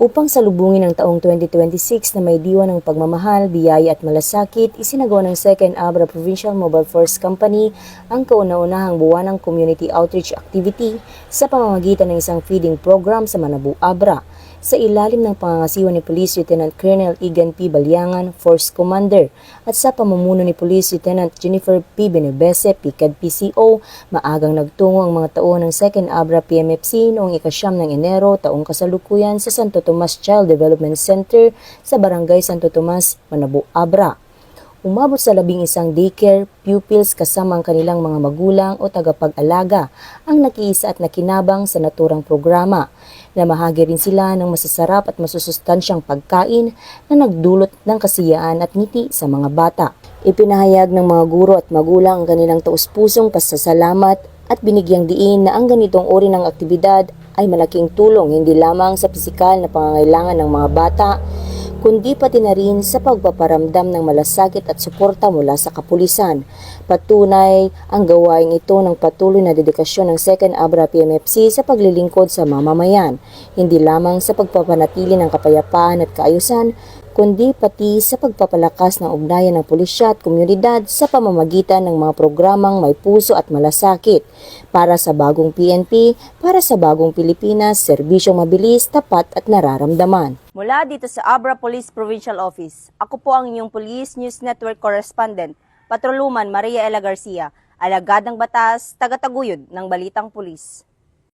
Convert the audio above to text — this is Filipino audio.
Upang salubungin ang taong 2026 na may diwa ng pagmamahal, biyaya at malasakit, isinagawa ng 2nd Abra Provincial Mobile Force Company ang kauna-unahang buwanang community outreach activity sa pamamagitan ng isang feeding program sa Manabu, Abra. Sa ilalim ng pangangasiwa ni Police Lieutenant Colonel Igan P. Balyangan, Force Commander, at sa pamumuno ni Police Lieutenant Jennifer P. Benebese, PCAD PCO, maagang nagtungo ang mga tao ng 2nd Abra PMFC noong ika-9 ng Enero taong kasalukuyan sa Santo Tomas Child Development Center sa Barangay Santo Tomas, Manabu, Abra. Umabot sa 11 daycare pupils kasama ang kanilang mga magulang o tagapag-alaga ang nakiisa at nakinabang sa naturang programa. Namahagi rin sila ng masasarap at masusustansyang pagkain na nagdulot ng kasiyaan at ngiti sa mga bata. Ipinahayag ng mga guro at magulang ang kanilang taus-pusong pasasalamat at binigyang diin na ang ganitong uri ng aktibidad ay malaking tulong hindi lamang sa pisikal na pangangailangan ng mga bata, kundi pati na rin sa pagpaparamdam ng malasakit at suporta mula sa kapulisan. Patunay ang gawain ito ng patuloy na dedikasyon ng 2nd Abra PMFC sa paglilingkod sa mamamayan, hindi lamang sa pagpapanatili ng kapayapaan at kaayusan, kundi pati sa pagpapalakas ng ugnayan ng pulisya at komunidad sa pamamagitan ng mga programang may puso at malasakit. Para sa bagong PNP, para sa bagong Pilipinas, serbisyong mabilis, tapat at nararamdaman. Mula dito sa Abra Police Provincial Office, ako po ang inyong Police News Network Correspondent, Patroluman Maria Ella Garcia, alagad ng batas, tagataguyod ng Balitang Pulis.